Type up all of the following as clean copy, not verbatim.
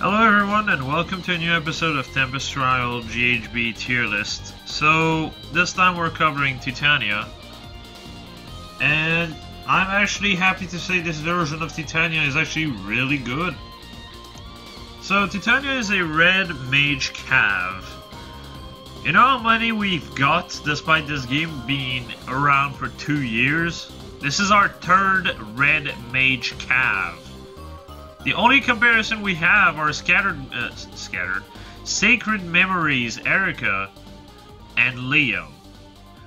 Hello everyone and welcome to a new episode of Tempest Trial GHB tier list. So this time we're covering Titania, and I'm actually happy to say this version of Titania is actually really good. So Titania is a red mage cav. You know how many we've got despite this game being around for 2 years? This is our third red mage cav. The only comparison we have are Sacred Memories, Erica, and Leo.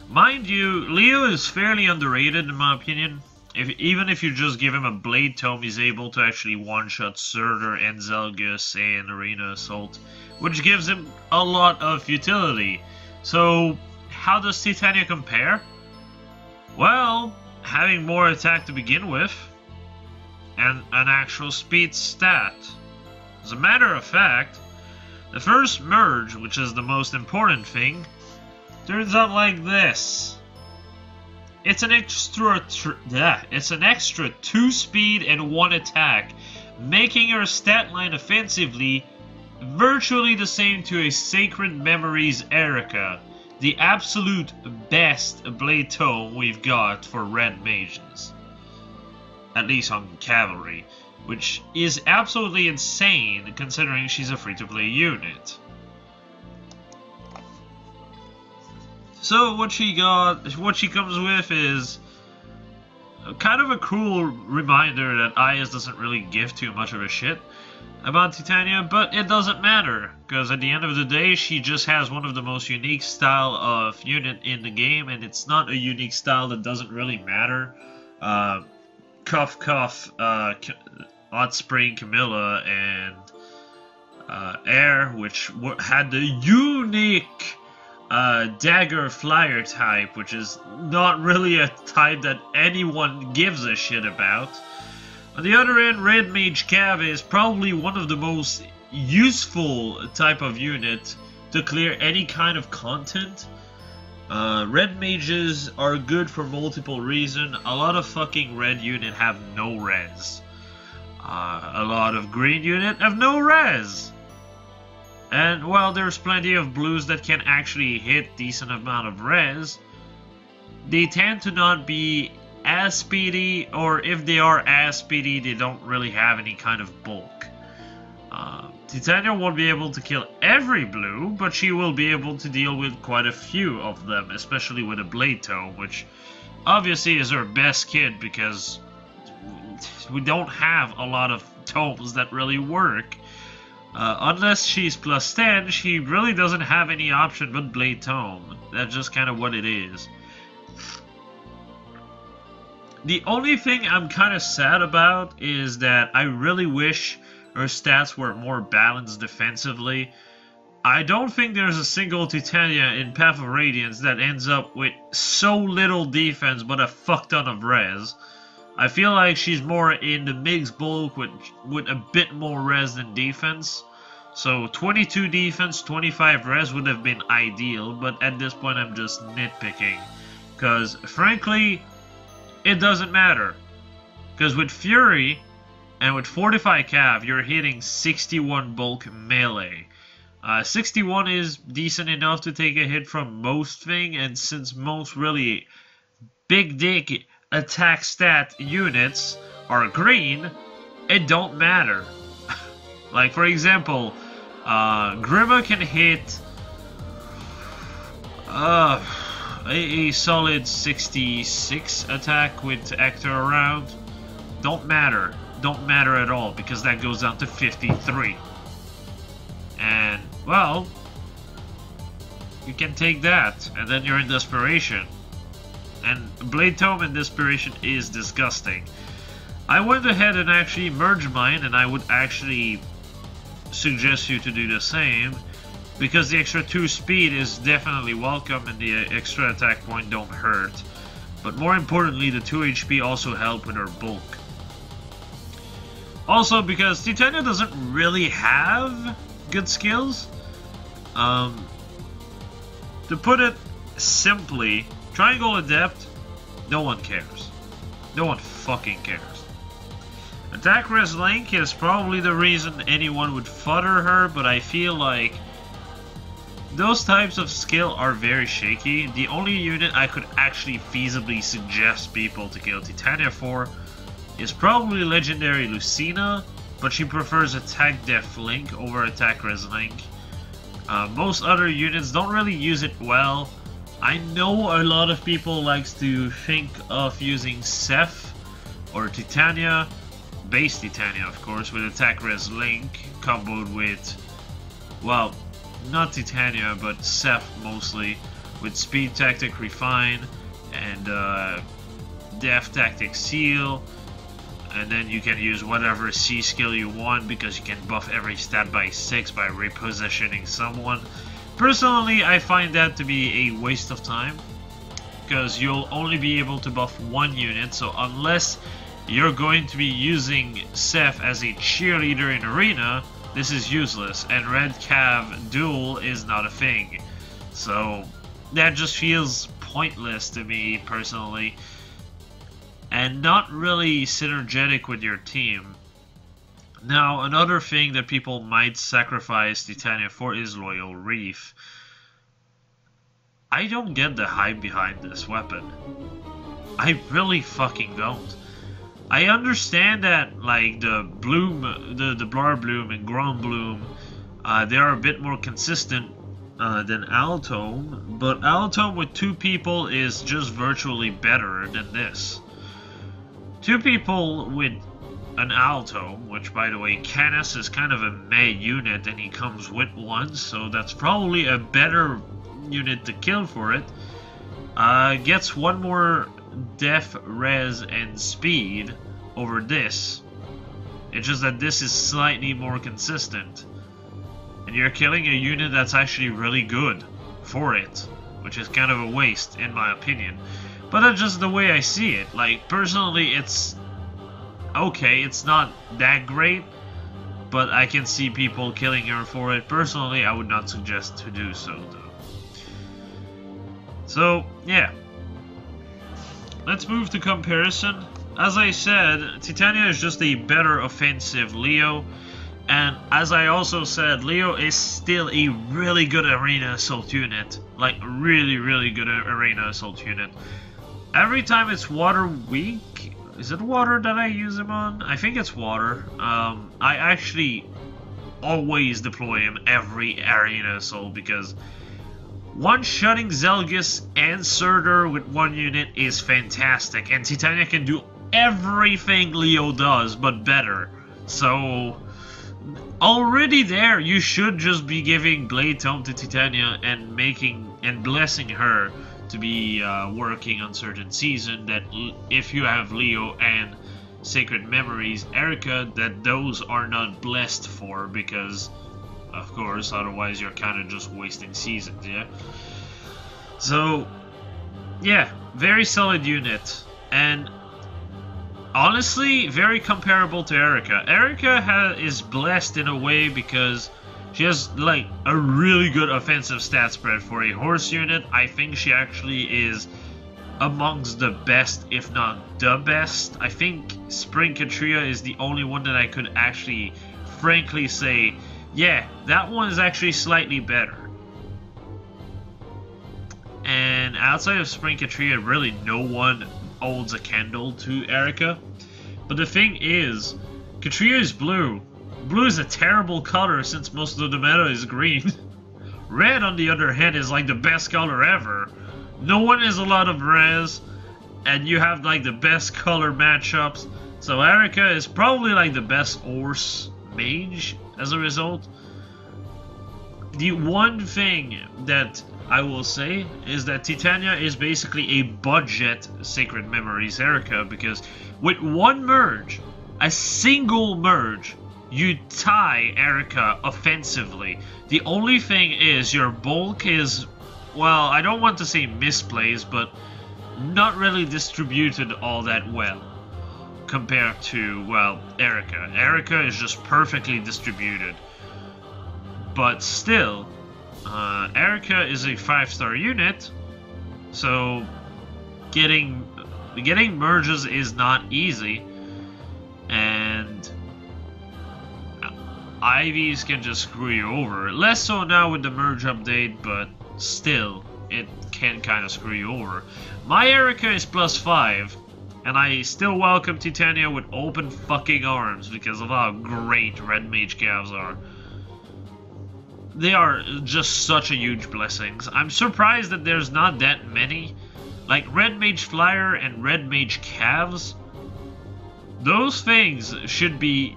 Mind you, Leo is fairly underrated in my opinion. Even if you just give him a Blade Tome, he's able to actually one-shot Surtur, Enzelgus, and Arena Assault, which gives him a lot of utility. So, how does Titania compare? Well, having more attack to begin with, and an actual speed stat. As a matter of fact, the first merge, which is the most important thing, turns out like this. It's an extra 2 speed and 1 attack, making her stat line offensively virtually the same to a Sacred Memories Erica, the absolute best Blade Tome we've got for red mages. At least on Cavalry, which is absolutely insane considering she's a free-to-play unit. So what she comes with is kind of a cool reminder that IS doesn't really give too much of a shit about Titania, but it doesn't matter, because at the end of the day, she just has one of the most unique style of unit in the game, and it's not a unique style that doesn't really matter. Cuff, Hot Spring, Camilla, and Air, which had the unique Dagger Flyer type, which is not really a type that anyone gives a shit about. On the other end, Red Mage Cav is probably one of the most useful type of unit to clear any kind of content. Red mages are good for multiple reasons. A lot of fucking red unit have no res. A lot of green unit have no res. And while there's plenty of blues that can actually hit decent amount of res, they tend to not be as speedy, or if they are as speedy, they don't really have any kind of bulk. Titania won't be able to kill every blue, but she will be able to deal with quite a few of them, especially with a Blade Tome, which obviously is her best kit because we don't have a lot of tomes that really work. Unless she's plus 10, she really doesn't have any option but Blade Tome. That's just kind of what it is. The only thing I'm kind of sad about is that I really wish her stats were more balanced defensively. I don't think there's a single Titania in Path of Radiance that ends up with so little defense but a fuck ton of res. I feel like she's more in the mixed bulk with a bit more res than defense. So 22 defense, 25 res would have been ideal, but at this point I'm just nitpicking. Because frankly, it doesn't matter. Because with Fury and with Fortify Cav, you're hitting 61 bulk melee. 61 is decent enough to take a hit from most thing, and since most really big dick attack stat units are green, it don't matter. Like for example, Grima can hit a solid 66 attack with Actor around. Don't matter at all, because that goes down to 53. And well, you can take that, and then you're in desperation. And Blade Tome in desperation is disgusting. I went ahead and actually merged mine, and I would actually suggest you to do the same, because the extra 2 speed is definitely welcome and the extra attack point don't hurt. But more importantly, the 2 HP also help with her bulk. Also, because Titania doesn't really have good skills, to put it simply, Triangle Adept, no one cares. No one fucking cares. Attack Res Link is probably the reason anyone would fodder her, but I feel like those types of skill are very shaky. The only unit I could actually feasibly suggest people to kill Titania for is probably Legendary Lucina, but she prefers Attack Def Link over Attack Res Link. Most other units don't really use it well. I know a lot of people likes to think of using Seth or Titania, base Titania of course, with Attack Res Link comboed with, well, not Titania but Seth mostly, with Speed Tactic Refine and Def Tactic Seal, and then you can use whatever C skill you want because you can buff every stat by 6 by repositioning someone. Personally, I find that to be a waste of time because you'll only be able to buff one unit, so unless you're going to be using Seth as a cheerleader in Arena, this is useless, and Red Cav Duel is not a thing. So that just feels pointless to me personally, and not really synergetic with your team. Now, another thing that people might sacrifice Titania for is Loyal Reef. I don't get the hype behind this weapon. I really fucking don't. I understand that, like, the Bloom, the Blar Bloom and Grand Bloom, they are a bit more consistent than Altom, but Altom with 2 people is just virtually better than this. 2 people with an Altom, which by the way, Canis is kind of a meh unit and he comes with 1, so that's probably a better unit to kill for it, gets 1 more Def, Res, and Speed over this. It's just that this is slightly more consistent. And you're killing a unit that's actually really good for it, which is kind of a waste in my opinion. But that's just the way I see it. Like, personally, it's okay, it's not that great, but I can see people killing her for it. Personally, I would not suggest to do so, though. So, yeah. Let's move to comparison. As I said, Titania is just a better offensive Leo, and as I also said, Leo is still a really good arena assault unit. Like, really good arena assault unit. Every time it's water weak, is it water that I use him on? I think it's water. I actually always deploy him every arena assault because one-shotting Zelgus and Surtur with 1 unit is fantastic, and Titania can do everything Leo does, but better. So, already there, you should just be giving Blade Tome to Titania and blessing her to be working on certain season, that if you have Leo and Sacred Memories, Erica, that those are not blessed for, because of course, otherwise you're kind of just wasting seasons, yeah? So, yeah, very solid unit, and honestly, very comparable to Erica. Erica is blessed in a way because she has, like, a really good offensive stat spread for a horse unit. I think she actually is amongst the best, if not the best. I think Spring Katria is the only one that I could actually frankly say, yeah, that one is actually slightly better. And outside of Spring Katria, really no one holds a candle to Erica. But the thing is, Katria is blue. Blue is a terrible color since most of the meta is green. Red, on the other hand, is like the best color ever. No one has a lot of res, and you have like the best color matchups. So Erica is probably like the best Horse mage as a result. The one thing that I will say is that Titania is basically a budget Sacred Memories Erica, because with one merge, a single merge, you tie Erica offensively. The only thing is your bulk is, well, I don't want to say misplaced, but not really distributed all that well compared to, well, Erica. Erica is just perfectly distributed. But still, Erica is a 5-star unit, so getting merges is not easy. And and IVs can just screw you over. Less so now with the merge update, but still, it can kind of screw you over. My Erica is +5, and I still welcome Titania with open fucking arms because of how great Red Mage Cavs are. They are just such a huge blessings. I'm surprised that there's not that many. Like Red Mage Flyer and Red Mage Cavs, those things should be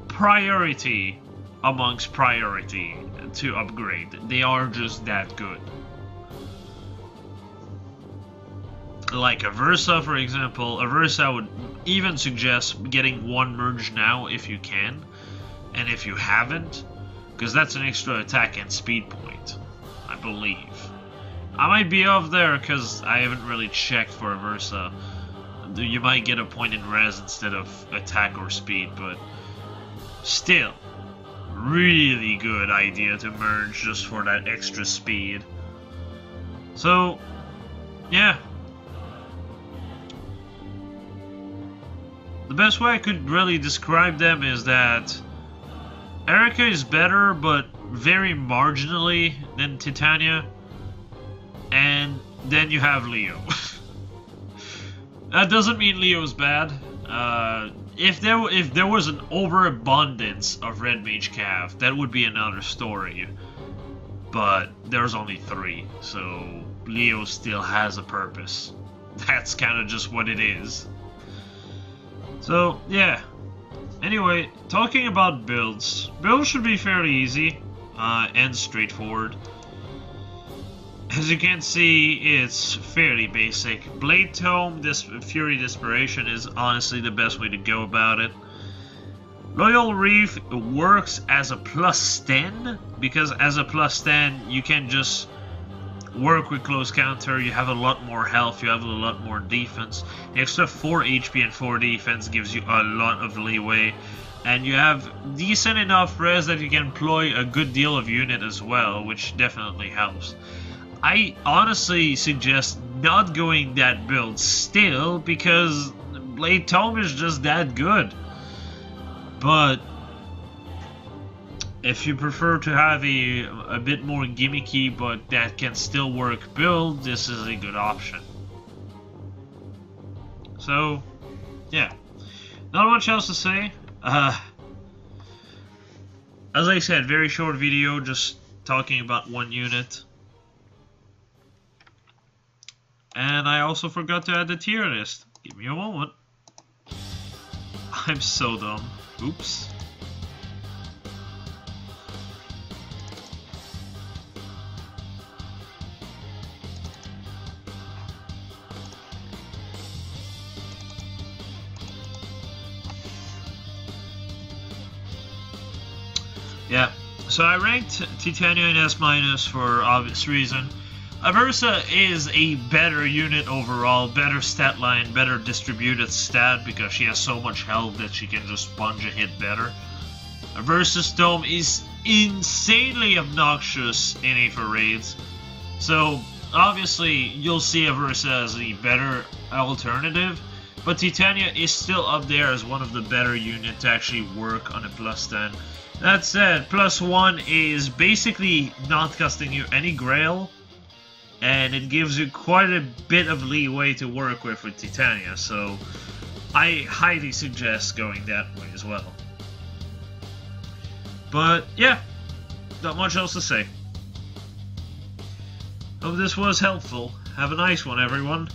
priority amongst priority to upgrade. They are just that good. Like Aversa, for example. Aversa, I would even suggest getting one merge now if you can, and if you haven't, because that's an extra attack and speed point, I believe. I might be off there because I haven't really checked for Aversa. You might get a point in res instead of attack or speed, but still, really good idea to merge just for that extra speed. So, yeah. The best way I could really describe them is that Erica is better, but very marginally than Titania. And then you have Leo. That doesn't mean Leo's bad. If there was an overabundance of Red Mage Cav, that would be another story. But there's only 3, so Leo still has a purpose. That's kind of just what it is. So, yeah. Anyway, talking about builds. Builds should be fairly easy and straightforward. As you can see, it's fairly basic. Blade Tome, this Fury Desperation is honestly the best way to go about it. Loyal Reef works as a +10, because as a +10, you can just work with close counter, you have a lot more health, you have a lot more defense. The extra 4 HP and 4 defense gives you a lot of leeway, and you have decent enough res that you can employ a good deal of unit as well, which definitely helps. I honestly suggest not going that build still, because Blade Tome is just that good. But if you prefer to have a bit more gimmicky but that can still work build, this is a good option. So, yeah. Not much else to say. As I said, very short video, just talking about one unit. And I also forgot to add the tier list. Give me a moment. I'm so dumb. Oops. Yeah, so I ranked Titania in S- for obvious reason. Aversa is a better unit overall, better stat line, better distributed stat because she has so much health that she can just sponge a hit better. Aversa's Dome is insanely obnoxious in A for raids, so obviously you'll see Aversa as the better alternative, but Titania is still up there as one of the better units to actually work on a +10. That said, +1 is basically not costing you any Greil, and it gives you quite a bit of leeway to work with Titania, so I highly suggest going that way as well. But yeah, not much else to say. Hope this was helpful. Have a nice one, everyone.